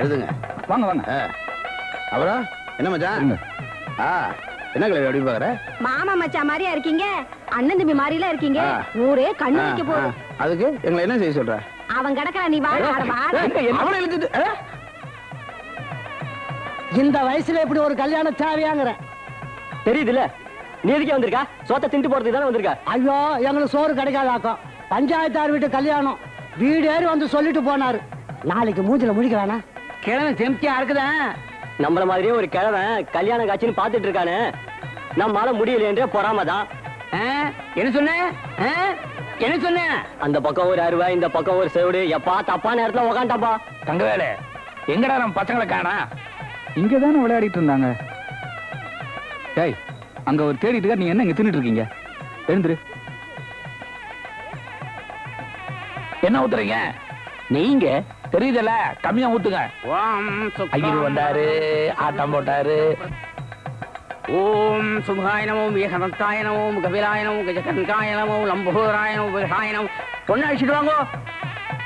எழுதுங்க. வாங்க வாங்க. அப்புறம் என்ன மச்சான்? என்ன கிளவி அப்படி பாக்குற? மாமா மச்சான் மாதிரியா இருக்கீங்க, அண்ணன் தம்பி மாதிரிலாம் இருக்கீங்க. ஊரே கண்ணு வைக்க போகுது. அதுக்கு எங்களை என்ன செய்ய சொல்ற? அவன் கிடக்குற நீ வாழ அவனை இழுத்துட்டு இந்த வயசுல இப்படி ஒரு கல்யாணம் தேவையாங்கிற தெரியுதுல்ல? நீ எதுக்கே வந்திருக்கா? சோத்த திண்டு போறதுக்கு தானே வந்திருக்கா? ஐயோ, எங்களுக்கு சோறு கிடைக்காதாக்கும். பஞ்சாயத்தார் வீட்டு கல்யாணம் வீடு ஏறி வந்து சொல்லிட்டு போனாரு. நாளைக்கு மூஞ்சில முடிக்க வேணாம். கிழமை செம்தியா இருக்குதான். நம்மள மாதிரியே ஒரு கிழமை கல்யாணம் காட்சின்னு பாத்துட்டு இருக்கானே, நம்மால முடியலையன்றே பொறாமதான். என்ன சொன்ன? என்ன சொன்ன? அந்த பக்கம் ஒரு அருவா, இந்த பக்கம் ஒரு செவிடு. எப்பா தப்பான நேரத்துல உக்காண்டாப்பா. தங்கவேலு, எங்கடா நம்ம பசங்களை காணா? இங்கதானே விளையாடிட்டு இருந்தாங்க. டேய், அங்க ஒரு தேடிட்டு இருக்க, நீங்க என்ன இங்க தின்னுட்டு இருக்கீங்க? எழுந்துரு. என்ன ஊத்துறீங்க நீங்க? தெரியுதல்ல, கம்மியா ஊத்துங்க. ஐயர் வந்தாரு, ஆட்டம் போட்டாரு. ஓம் சுபாய நமோ, ஏகதந்தாய நமோ, கபிலாய நமோ, கஜகன்காய நமோ, லம்போதராய நமோ, விகாய நமோ. பொண்ணு அழிச்சிட்டு வாங்கோ.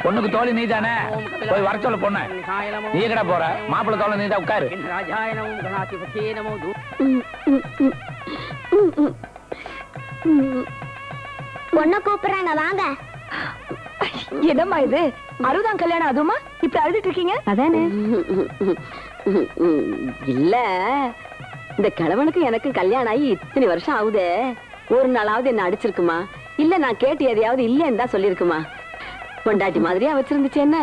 பொண்ணுக்கு தோழி நீ தானே, போய் வர சொல்ல பொண்ணு. நீ எங்கடா போற? மாப்பிள்ளை தோலை நீ தான், உட்காரு. ராஜாய நமோ, கணாதிபதியே நமோ. பொண்ண கூப்பிடுறாங்க, வாங்க. என்னம்மா இது? 60ஆம் கல்யாணம், அதுமா இப்ப அழுதுட்டு இருக்கீங்க? அதானே. இல்ல, இந்த கிழவனுக்கு எனக்கு கல்யாணம் ஆகி இத்தனை வருஷம் ஆகுதே, ஒரு நாளாவது என்ன அடிச்சிருக்குமா? இல்ல நான் கேட்டு எதையாவது இல்லன்னு தான் சொல்லிருக்குமா? பொண்டாட்டி மாதிரியா வச்சிருந்துச்சு, என்ன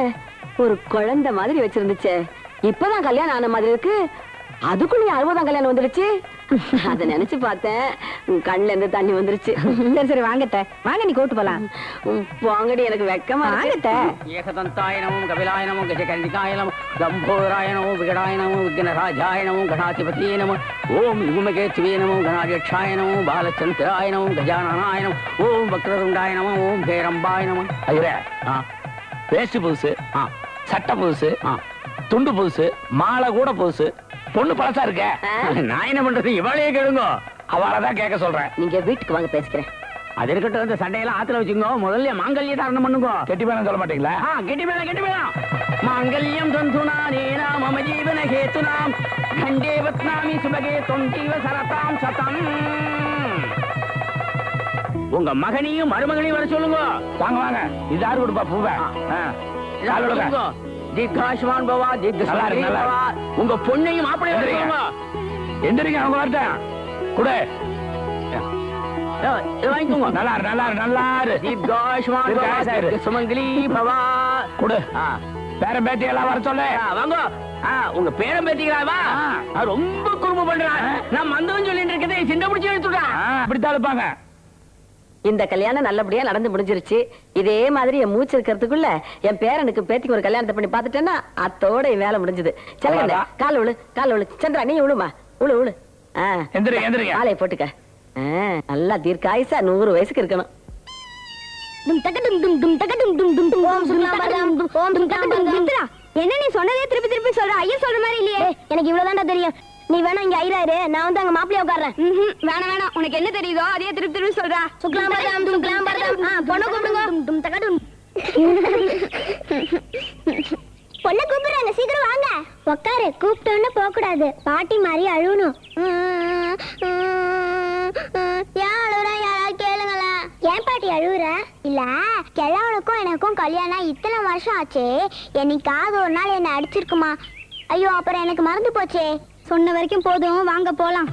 ஒரு குழந்தை மாதிரி வச்சிருந்துச்சு. இப்பதான் கல்யாணம் ஆன மாதிரி இருக்கு, அதுக்குள்ள 60ஆம் கல்யாணம் வந்துருச்சு. அத நினைச்சு பார்த்தேன், கண்ணுல இருந்து தண்ணி வந்துருச்சு. சரி சரி வாங்கட்ட, வாங்க, நீ கூட்டு போலாம். வாங்கடி, எனக்கு வெக்கமா வாங்கட்ட. ஏகதந்தாய நமோ, கபிலாய நமோ, கஜகன்காய நமோ, லம்போதராய நமோ, விகடாய நமோ, விக்னராஜாய நமோ, கணாதிபதியே நமோ. ஓம் யுகமகேத்வே நமோ, கணாதியக்ஷாய நமோ, பாலச்சந்திராய நமோ, கஜானனாய நமோ. ஓம் வக்ரதுண்டாய நமோ, ஓம் ஹேரம்பாய நமோ. ஐயரே, பேஸ்ட் புதுசு, சட்டை புதுசு, துண்டு புதுசு, மாலை கூட புதுசு. பொண்ணு பழசா இருக்க. நான் என்ன பண்றது? இவளையே கேளுங்க. அவளதான் கேட்க சொல்றேன். நீங்க வீட்டுக்கு வாங்க, பேசிக்கிறேன். அது இருக்கட்டும், இந்த சண்டையெல்லாம் ஆத்துல வச்சுங்க. முதல்ல மாங்கல்ய தாரணம் பண்ணுங்க. கெட்டி பேரம் சொல்ல மாட்டீங்களா? கெட்டி பேரம். மாங்கல்யம் தந்துனா நேனா மம ஜீவன ஹேதுனாம் கண்டே வத்னாமி சுபகே தொண்டீவ சரதாம் சதம். உங்க மகனையும் மருமகனையும் வர சொல்லுங்க. வாங்க வாங்க. இது யாரு கொடுப்பா பூவை? தீர்காஷ்மான் பவா, தீர்க்கசாலி பவா. உங்க பொண்ணையும் மாப்பிள்ளையும் வர சொல்லுங்க. எந்திரிங்க, அவங்க வரட்டும். குடு, வாங்கிக்கோங்க. நல்லா தீர்காஷ்மான் பவா, தீர்க்கசுமங்கலி பவா. குடு. பேரன் பேட்டி எல்லாம் வர சொல்லு. வாங்க. உங்க பேரம் பேத்திக்கிறாவா? ரொம்ப குறும்பு பண்றான். நான் மந்தவன் சொல்லிட்டு இருக்கதே சின்ன பிடிச்சி எடுத்துட்டான். அப்படித்தான் இருப்பாங்க. இந்த கல்யாணம் நல்லபடியா நடந்து முடிஞ்சிருச்சு. இதே மாதிரி என் மூச்சு இருக்கிறதுக்குள்ள என் பேரனுக்கு பேத்திக்கு ஒரு கல்யாணத்தை பண்ணி பாத்துட்டேன்னா அத்தோட என் வேலை முடிஞ்சது. சொல்லுங்க, கால விழு, கால விழு. சந்திரா, நீ விழுமா, விழு. காலையை போட்டுக்க. நல்லா தீர்க்காயுசா 100 வயசுக்கு இருக்கணும். என்ன நீ சொன்னதே திருப்பி திருப்பி சொல்ற? ஐயா சொல்ற மாதிரி இல்லையே. எனக்கு இவ்வளவுதான்டா தெரியும். நீ வேணா இங்க ஐராரு, நான் வந்து அங்க மாப்பிளைய உட்கார்றேன். வேணாம், உனக்கு என்ன தெரியுதோ அதே திருப்பி திருப்பி சொல்றா. பொண்ணு கூப்பிடுங்க. பொண்ணு கூப்பிடுறாங்க, சீக்கிரம் வாங்க. உட்காரு, கூப்பிட்டோன்னு போக கூடாது. பாட்டி மாதிரி அழுவணும். ஏன் அழுவுற? யாராவது கேளுங்களா. ஏன் பாட்டி அழுவுற? இல்ல, கிழவனுக்கும் எனக்கும் கல்யாணம் இத்தனை வருஷம் ஆச்சே, என்னைக்காவது ஒரு நாள் என்ன அடிச்சிருக்குமா? ஐயோ, அப்புறம் எனக்கு மறந்து போச்சே. சொன்ன வரைக்கும் போதும், வாங்க போலாம்.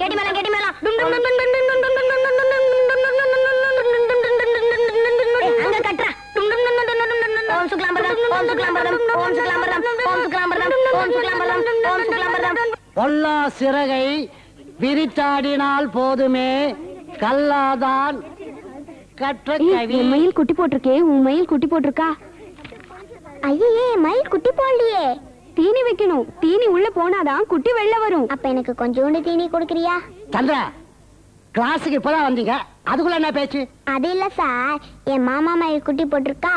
கேட்டி மேளம். அங்க கட்றா. ஓம் சுக்லாம்பரம், ஓம் சுக்லாம்பரம், ஓம் சுக்லாம்பரம், ஓம் சுக்லாம்பரம், ஓம் சுக்லாம்பரம், ஓம் சுக்லாம்பரம். பொல்லா சிறகை விரித்தாடினால் போதுமே, கல்லாதான் கற்ற கவி. மயில் குட்டி போட்டிருக்கே, உன் மயில் குட்டி போட்டிருக்கா? ஐயே, மயில் குட்டி போடலையே. தீனி வைக்கணும். தீனி உள்ள போனாதான் குட்டி வெளில வரும். அப்ப எனக்கு கொஞ்சோண்டு தீனி கொடுக்கறியா? சந்திரா, கிளாஸுக்கு இப்பதான் வந்தீங்க, அதுக்குள்ள என்ன பேச்சு? அது இல்ல சார், என் மாமா மயில் குட்டி போட்டிருக்கா,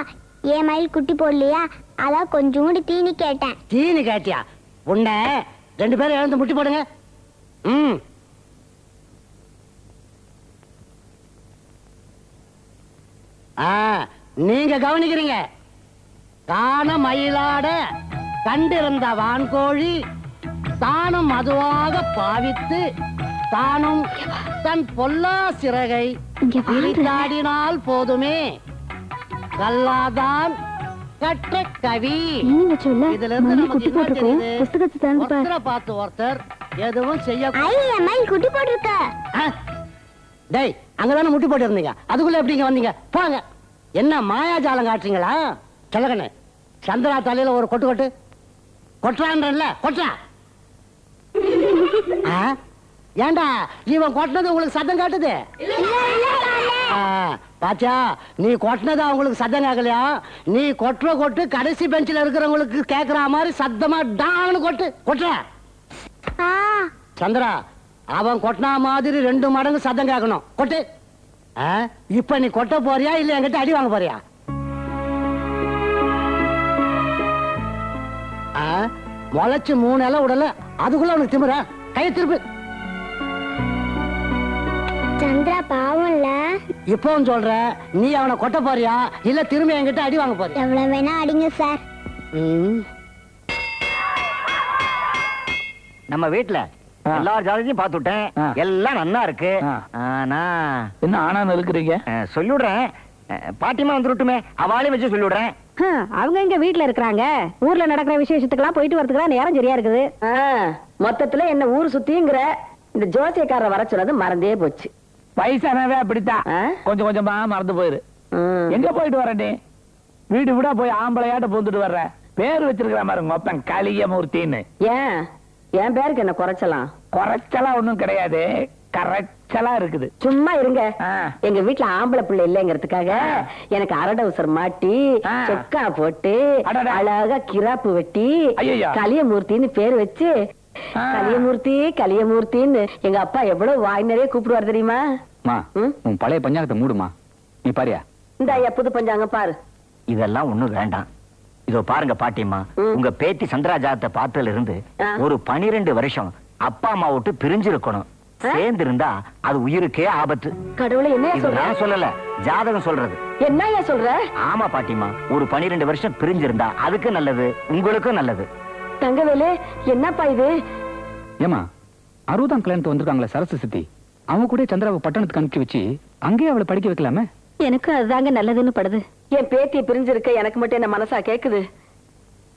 என் மயில் குட்டி போடலையா, அதான் கொஞ்சோண்டு தீனி கேட்டேன். தீனி கேட்டியா? உன்னை 2 பேரும் எழுந்து முட்டி போடுங்க. ம். நீங்க கவனிக்கிறீங்க. காண மயிலாட கண்டிருந்த வான்கோழி தானும் அதுவாக பாவித்து தானும் தன் பொல்லா சிறகை விரித்தாடினால் போதுமே கல்லாதான் கற்ற கவி. இதுல இருந்து நமக்கு என்ன தெரியுது? ஒருத்தரை பார்த்து ஒருத்தர் எதுவும் செய்ய. குட்டி போட்டிருக்க. டேய், அங்கதானே முட்டி போட்டு இருந்தீங்க, அதுக்குள்ள எப்படிங்க வந்தீங்க? போங்க. என்ன மாயாஜாலம் காட்டுறீங்களா? சொல்லக்கண்ணு, சந்திரா தலையில ஒரு கொட்டு கொட்டு. கொட்டுறான்றல கொட்டுறா. ஏண்டா இவன் கொட்டினது உங்களுக்கு சத்தம் காட்டுது? பாத்தியா, நீ கொட்டினதா உங்களுக்கு சத்தம் கேட்கலையா? நீ கொட்டுற கொட்டு கடைசி பெஞ்சில் இருக்கிறவங்களுக்கு கேட்கற மாதிரி சத்தமா டான்னு கொட்டு. கொட்டுற சந்திரா, அவன் கொட்டினா மாதிரி 2 மடங்கு சத்தம் கேட்கணும். கொட்டு. இப்ப நீ கொட்ட போறியா இல்ல என்கிட்ட அடி வாங்க போறியா? முளைச்சு 3 இலை உடல, அதுக்குள்ள உனக்கு திமிர? கையை திருப்பு. சந்திரா பாவம்ல. இப்பவும் சொல்ற, நீ அவனை கொட்ட போறியா இல்ல திரும்பி என்கிட்ட அடி வாங்க போறியா? எவ்வளவு வேணா அடிங்க சார். நம்ம வீட்டுல எல்லா ஜாதகத்தையும் பாத்துட்டேன், எல்லாம் நன்னா இருக்கு. ஆனா என்ன ஆனான்னு இருக்கிறீங்க? சொல்லிவிடுறேன், பாட்டிமா வந்துருட்டுமே, அவளையும் வச்சு சொல்லிவிடுறேன். அவங்க எங்க வீட்டுல இருக்கிறாங்க? ஊர்ல நடக்கிற விசேஷத்துக்கெல்லாம் போயிட்டு வரதுக்கு நேரம் சரியா இருக்குது. மொத்தத்துல என்ன ஊர் சுத்திங்கிற இந்த ஜோசியக்காரரை வர சொன்னது மறந்தே போச்சு. வயசானவே அப்படித்தான், கொஞ்சம் கொஞ்சமா மறந்து போயிரு. எங்க போயிட்டு வர நீ? வீடு விடா போய் ஆம்பளையாட்ட போந்துட்டு வர்ற. பேர் வச்சிருக்கிற மாதிரி மொத்தம் கலியமூர்த்தின்னு. ஏன் என் பேருக்கு என்ன குறைச்சலாம்? குறைச்சலா ஒண்ணும் கிடையாது, கரைச்சலா இருக்குது. சும்மா இருங்க. எங்க வீட்டுல ஆம்பளை பிள்ளை இல்லைங்கிறதுக்காக எனக்கு அரடவுசர் மாட்டி சொக்கா போட்டு அழகா கிராப்பு வெட்டி கலியமூர்த்தின்னு பேர் வச்சு கலியமூர்த்தி கலியமூர்த்தின்னு எங்க அப்பா எவ்வளவு வாய் நிறைய கூப்பிடுவார் தெரியுமா? உன் பழைய பஞ்சாங்கத்தை மூடுமா, நீ பாரியா? இந்த ஐயா புது பஞ்சாங்க பாரு. இதெல்லாம் ஒண்ணும் வேண்டாம். இதோ பாருங்க பாட்டிமா, உங்க பேத்தி சந்திராஜாத்தை பார்த்ததுல இருந்து ஒரு 12 வருஷம் அப்பா அம்மா விட்டு பிரிஞ்சிருக்கணும். சேர்ந்து இருந்தா அது உயிருக்கே ஆபத்து. கடவுளை என்ன நான் சொல்லல, ஜாதகம் சொல்றது. என்ன சொல்ற? ஆமா பாட்டிமா, ஒரு 12 வருஷம் பிரிஞ்சிருந்தா அதுக்கு நல்லது, உங்களுக்கும் நல்லது. தங்கவேலு, என்னப்பா இது? ஏமா 60ஆம் கல்யாணத்து வந்திருக்காங்களே சரசு சித்தி, அவங்க கூட சந்திராவை பட்டணத்துக்கு அனுப்பி வச்சு அங்கேயே அவளை படிக்க வைக்கலாமே? எனக்கு அதுதாங்க நல்லதுன்னு படுது. என் பேத்தியை பிரிஞ்சிருக்க எனக்கு மட்டும் என்ன மனசா கேக்குது?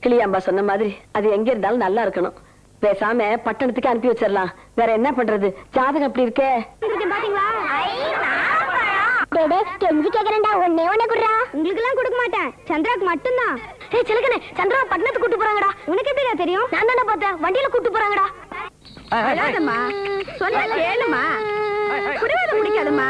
கிளியாம்பா சொன்ன மாதிரி அது எங்க இருந்தாலும் நல்லா இருக்கணும். பேசாம பட்டணத்துக்கு அனுப்பி வச்சிடலாம். வேற என்ன பண்றது? ஜாதகம் அப்படி இருக்கே. உங்களுக்கு கொடுக்க மாட்டேன், சந்திராக்கு மட்டும்தான். சந்திரா பட்டணத்துக்கு கூட்டு போறாங்கடா. உனக்கு எப்படிடா தெரியும்? நான் தானே பார்த்தேன், வண்டியில கூட்டு போறாங்கடா. சொல்ல கேளுமா, குடிவாத முடிக்காதுமா.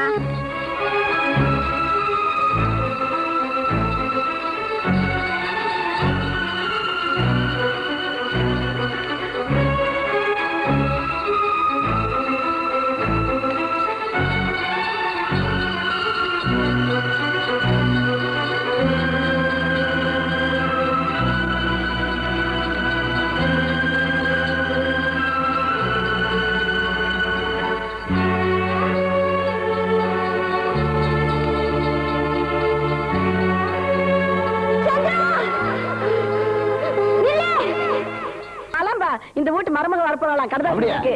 இந்த வீட்டு மருமக வரப்போறாளாம். கடதாக்கு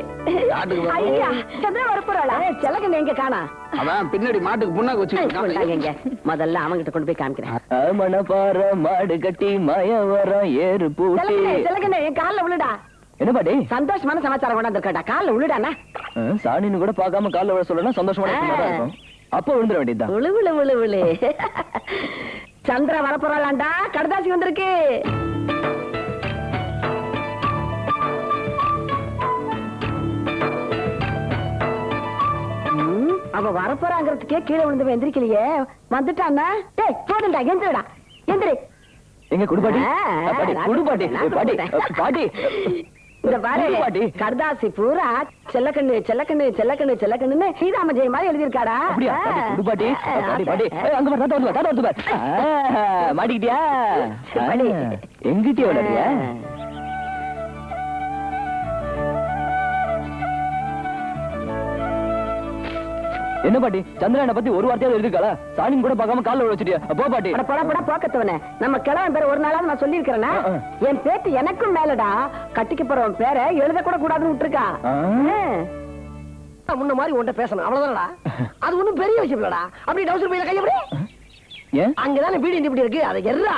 சந்திரா வரப்போறாளா? செலகன் எங்க காணா? அதான் பின்னாடி மாட்டுக்கு புண்ணாக்கு வச்சு. முதல்ல அவங்கிட்ட கொண்டு போய் காமிக்கிறேன். மணப்பாற மாடு கட்டி மயவரம் ஏறு பூட்டி. செலகன் என் கால்ல விழுடா. என்ன பாட்டி? சந்தோஷமான சமாச்சாரம் கொண்டாந்துருக்கா. கால்ல விழுடானா? சாணின்னு கூட பார்க்காம கால்ல விழ சொல்லணும், சந்தோஷமான இருக்கும். அப்ப விழுந்துட வேண்டியதுதான். விழு விழு விழு விழு. சந்திரா வரப்போறாளாண்டா. கடதாசி வந்திருக்கு. அவ வரப்போறாங்கிறதுக்கே கீழே விழுந்து எந்திரிக்கலையே. வந்துட்டான்னா டேய் போதுண்டா, எந்திரடா எந்திரி. எங்க குடுபாட்டி? குடுபாட்டி பாட்டி பாட்டி இந்த பாரு, கடதாசி பூரா செல்லக்கண்ணு செல்லக்கண்ணு செல்லக்கண்ணு செல்லக்கண்ணுன்னு சீதாமஜெய மாதிரி எழுதியிருக்காடா. குடுபாட்டி பாட்டி அங்க மாட்டிக்கிட்டியா? எங்கிட்டே விளையாடுறியா? என்ன பாட்டி சந்திரனை பத்தி ஒரு வார்த்தையாவது எழுதிருக்காளா? சாணின்னு கூட பார்க்காம கால்ல வச்சிட்டியா? போ பாட்டி. அட போடா போடா போக்கத்தவனே, நம்ம கிழவன் பேரை ஒரு நாளாவது நான் சொல்லியிருக்கிறேன்னா? என் பேட்டு எனக்கும் மேலடா, கட்டிக்க போறவன் பேரை எழுத கூட கூடாதுன்னு விட்டுருக்கா. முன்ன மாதிரி உன்கிட்ட பேசணும் அவ்வளவுதானடா. அது ஒண்ணும் பெரிய விஷயம் இல்லடா. அப்படி டவுசர் பையில கையப்படி ஏன் அங்கதானே வீடு இப்படி இருக்கு, அதை எர்றா.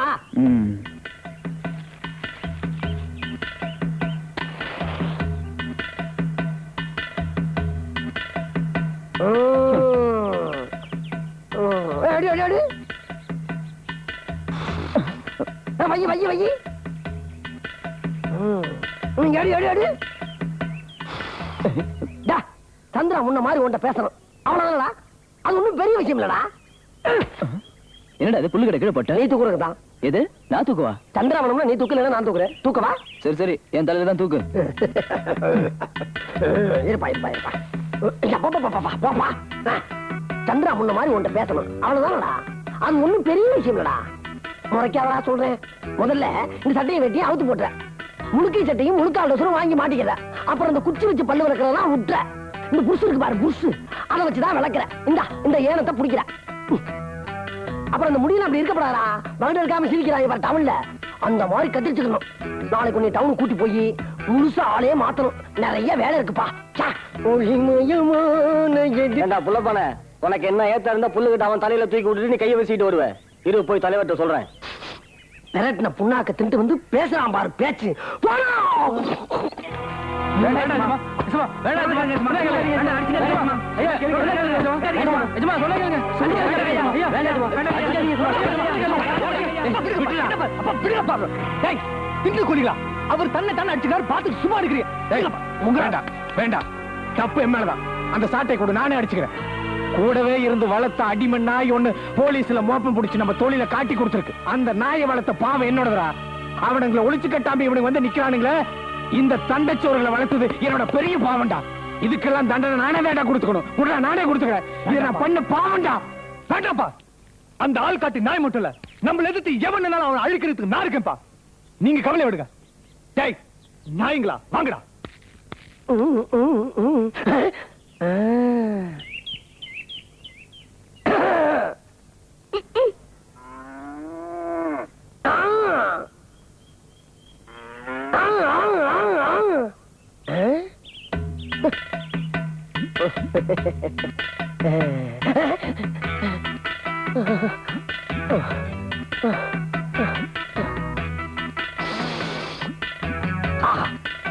அடி அடி அடி வையி வையி வையி அடி அடி அடி. சந்திரா முன்ன மாதிரி உன்கிட்ட பேசணும் அவ்வளவுதானடா. அது ஒண்ணும் பெரிய விஷயம் இல்லடா. என்னடா இது புல்லு கீழே போட்ட? நீ தூக்குறதுதான். எது நான் தூக்குவா? சந்திரா வேணும்னா நீ தூக்கல, நான் தூக்குறேன். தூக்கவா? சரி சரி, என் தலையில தான் தூக்கு. இருப்பா இருப்பா இருப்பா. போப்பா. சந்திரா முன்ன மாதிரி உன்கிட்ட பேசணும் அவ்வளவுதானடா. அது ஒண்ணும் பெரிய விஷயம் இல்லடா. முறைக்காதடா சொல்றேன். முதல்ல இந்த சட்டையை வெட்டி அவுத்து போட்டுற. முழுக்கை சட்டையும் முழுக்கால் வாங்கி மாட்டிக்கிற. அப்புறம் இந்த குச்சி வச்சு பல்லு விளக்குறதெல்லாம் விட்டுற. இந்த புருஷு இருக்கு பாரு, புருஷு, அதை வச்சுதான் விளக்குற. இந்த ஏனத்தை பிடிக்கிற. அப்புறம் இந்த முடியல அப்படி இருக்கப்படாதா, மகன் இருக்காம சிரிக்கிறாங்க பாரு டவுன்ல, அந்த மாதிரி கத்திரிச்சுக்கணும். நாளைக்கு நீ டவுன் கூட்டி போய் முழுசா ஆளே மாத்தணும். நிறைய வேலை இருக்குப்பா. புள்ளப்பான உனக்கு என்ன ஏத்த இருந்தா புல்லுகிட்ட அவன் தலையில தூக்கி விட்டுட்டு நீ கையை வச்சுட்டு வருவேன். இரு போய் தலைவர்கிட்ட சொல்றேன். நிரட்டின புண்ணாக்க தின்ட்டு வந்து பேசுறான் பாரு பேச்சு. அவர் தன்னை தானே அடிச்சுக்காரு, பார்த்து சும்மா இருக்கிறீங்க. வேண்டாம், தப்பு என் மேலதான். அந்த சாட்டை கூட நானே அடிச்சுக்கிறேன். கூடவே இருந்து வளர்த்த அடிமை நாய் ஒண்ணு போலீஸ்ல மோப்பம் பிடிச்சு நம்ம தோழில காட்டி கொடுத்துருக்கு. அந்த நாயை வளர்த்த பாவம் என்னோடதா. அவனுங்களை ஒளிச்சு கட்டாம இவனுக்கு வந்து நிக்கிறானுங்களே. இந்த தண்டச்சோறுகளை வளர்த்தது என்னோட பெரிய பாவம்டா. இதுக்கெல்லாம் தண்டனை நானே வேண்டாம் கொடுத்துக்கணும். நானே கொடுத்துக்கிறேன். இதை நான் பண்ண பாவம்டா. வேண்டாப்பா. அந்த ஆள் காட்டி நாய் மட்டும் இல்ல, நம்மள எதிர்த்து எவனாலும் அவனை அழிக்கிறதுக்கு நான் இருக்கேன்ப்பா. நீங்க கவலை விடுங்க. டேய் நாய்ங்களா, வாங்கடா.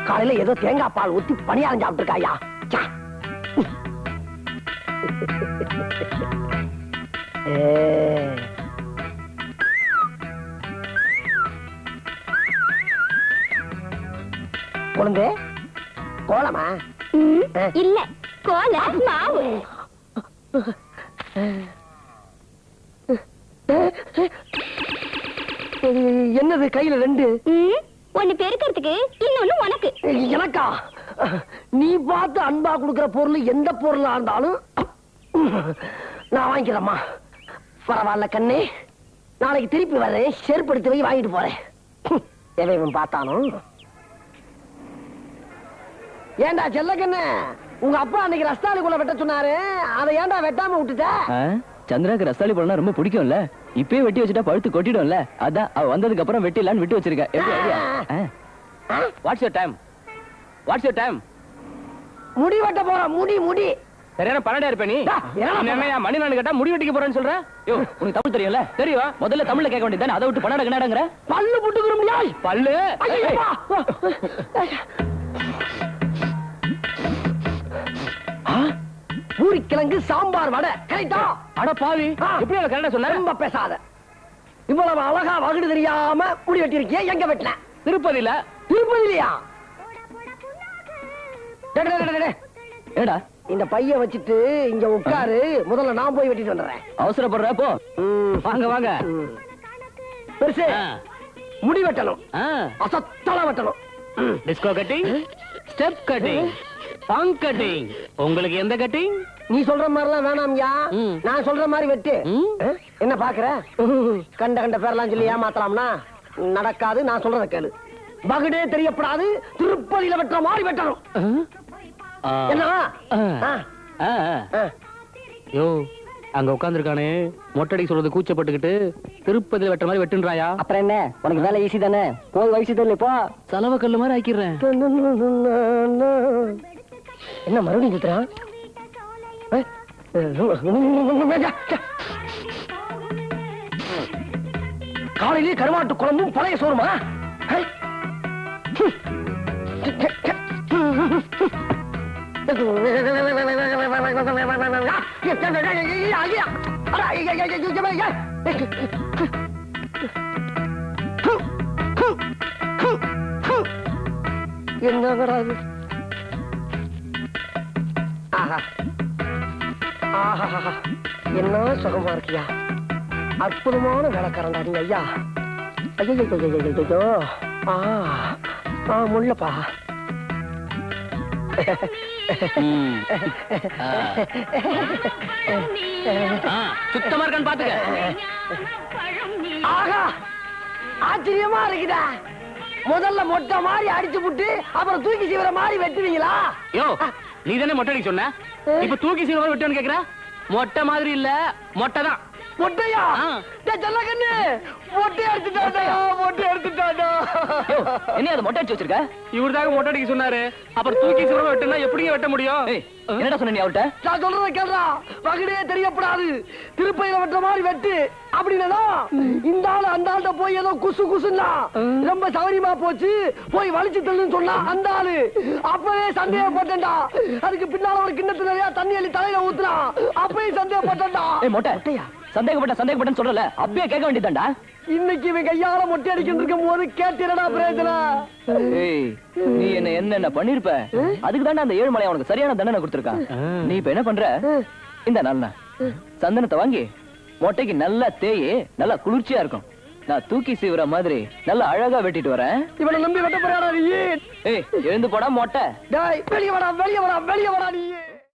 காலையில ஏதோ தேங்காய் பால் ஊத்தி பணியாரம் சாப்பிட்டு இருக்காயா. குழந்தை கோலமா? இல்ல, கோல மாவு. என்னது கையில ரெண்டு? ஒன்னு பெருக்கிறதுக்கு, இன்னொன்னு உனக்கு. எனக்கா? நீ பார்த்து அன்பா கொடுக்கிற பொருள் எந்த பொருளா இருந்தாலும் நான் வாங்கிக்கிறேம்மா. பரவாயில்ல கண்ணே, நாளைக்கு திருப்பி வரேன். செருப்படுத்தி போய் வாங்கிட்டு போறேன். எவன் பார்த்தாலும். ஏண்டா செல்ல கண்ணு, உங்க அப்பா அன்னைக்கு ரஸ்தாலிக்குள்ள வெட்ட சொன்னாரு, அதை ஏன்டா வெட்டாம விட்டுட்ட? சந்திராக்கு ரஸ்தாலி பழம்னா ரொம்ப பிடிக்கும்ல. இப்பயே வெட்டி வச்சுட்டா பழுத்து கொட்டிடும்ல. அதான் அவ வந்ததுக்கு அப்புறம் வெட்டிடலான்னு விட்டு வச்சிருக்கேன். What's your time? What's your time? முடி வெட்ட போற. முடி சரியான பன்னெண்டா இருப்ப நீ. என்னையா மணி நான் கேட்டா முடி வெட்டிக்க போறேன்னு சொல்ற? யோ உனக்கு தமிழ் தெரியும்ல? தெரியும். முதல்ல தமிழ்ல கேட்க வேண்டியது, அதை விட்டு பன்னெண்டு கண்ணாடங்கற பல்லு புட்டுக்குறோம்யா. பல்லு பூரிக்கிழங்கு சாம்பார் வடை கரெக்டா? அட பாவி, எப்படி அவ கரெக்டா சொன்ன? ரொம்ப பேசாத. இவ்வளவு அழகா வகுடு தெரியாம முடி வெட்டி இருக்கிய. எங்க வெட்டின? திருப்பதியில. திருப்பதிலையா? ஏடா இந்த பைய வச்சுட்டு இங்க உட்காரு. முதல்ல நான் போய் வெட்டிட்டு வந்துடுறேன். அவசரப்படுற போ. வாங்க வாங்க. பெருசு முடி வெட்டணும். அசத்தலா வெட்டணும். Disco cutting, step cutting, bunk cutting. உங்களுக்கு எந்த கட்டிங்? நீ சொல்ற மாதிரிலாம் வேணாம்யா. நான் சொல்ற மாதிரி வெட்டு. என்ன பாக்குற? கண்ட கண்ட பேர்லாம் சொல்லி ஏமாத்தலாம்னா நடக்காது. நான் சொல்றத கேளு. பகுடே தெரியப்படாது. திருப்பதியில வெட்டுற மாதிரி வெட்டணும். என்ன? யோ அங்க உட்காந்துருக்கானே மொட்டடி சொல்றது கூச்சப்பட்டுக்கிட்டு திருப்பதியில வெட்டுற மாதிரி வெட்டுன்றாயா. அப்புறம் என்ன உனக்கு வேலை ஈஸி தானே, போய் வயசு தெரியல இப்போ. செலவு கல்லு மாதிரி ஆக்கிடுறேன். என்ன மறுபடியும் சுத்துறான்? காலையிலே கருவாட்டு குழம்பும் பழைய சோறுமா? என்னடா இது? என்ன சுகமா இருக்கியா? அற்புதமான வேலைக்காரன்டா நீ ஐயா. ஐயோ முள்ளப்பா. சுத்தமா இருக்கான்னு பாத்துக்க. ஆகா ஆச்சரியமா இருக்குதா. முதல்ல மொட்டை மாதிரி அடிச்சு புட்டு அப்புறம் தூக்கி சீவர மாதிரி வெட்டுவீங்களா? யோ நீ தானே மொட்டை அடிக்க சொன்ன, இப்ப தூக்கி சீவர வெட்டுன்னு கேக்குற? மொட்டை மாதிரி இல்ல, மொட்டை தான். மொட்டையா? கண்ணு மொட்டை எடுத்துட்டாடா, மொட்டை எடுத்துட்டாடா. என்ன அது மொட்டை அடிச்சு வச்சிருக்க? இவருதாக மொட்டை அடிக்க சொன்னாரு, அப்புறம் தூக்கி சீவர வெட்டுனா எப்படிங்க வெட்ட முடியும்? என்னடா சொன்ன நீ அவர்கிட்ட? நான் சொல்றத கேள்றா, வகடே தெரியப்படாது. திருப்பையில வெட்டுற மாதிரி வெட்டு அப்படின்னா இந்த ஆளு அந்த ஆள்கிட்ட போய் ஏதோ குசு குசுன்னா ரொம்ப சௌரியமா போச்சு, போய் வலிச்சு தள்ளுன்னு சொன்னா அந்த ஆளு. அப்பவே சந்தேகப்பட்டேன்டா. அதுக்கு பின்னால ஒரு கிண்ணத்துல நிறைய தண்ணி அள்ளி தலையில ஊத்துனா அப்பவே சந்தேகப்பட்டேன்டா. மொட்டையா சந்தேகப்பட்டேன்னு சொல்றல, அப்பயே கேட்க வேண்டியதாண்டா. இன்னைக்கு இவன் கையால மொட்டை அடிக்கிட்டு இருக்கும் போது கேட்டிரடா பிரயோஜனம். நீ என்ன பண்ணிருப்ப? அதுக்கு தாண்டா அந்த ஏழுமலை உனக்கு சரியான தண்டனை கொடுத்திருக்கான். நீ இப்ப என்ன பண்ற? இந்த நாள் சந்தனத்தை வாங்கி மொட்டைக்கு நல்லா தேயி, நல்லா குளிர்ச்சியா இருக்கும். நான் தூக்கி சீவுற மாதிரி நல்லா அழகா வெட்டிட்டு வரேன். இவனை நம்பி வெட்ட போறாடா நீ. எழுந்து போடா மொட்டை. வெளியே வாடா வெளியே வாடா வெளியே வாடா நீ.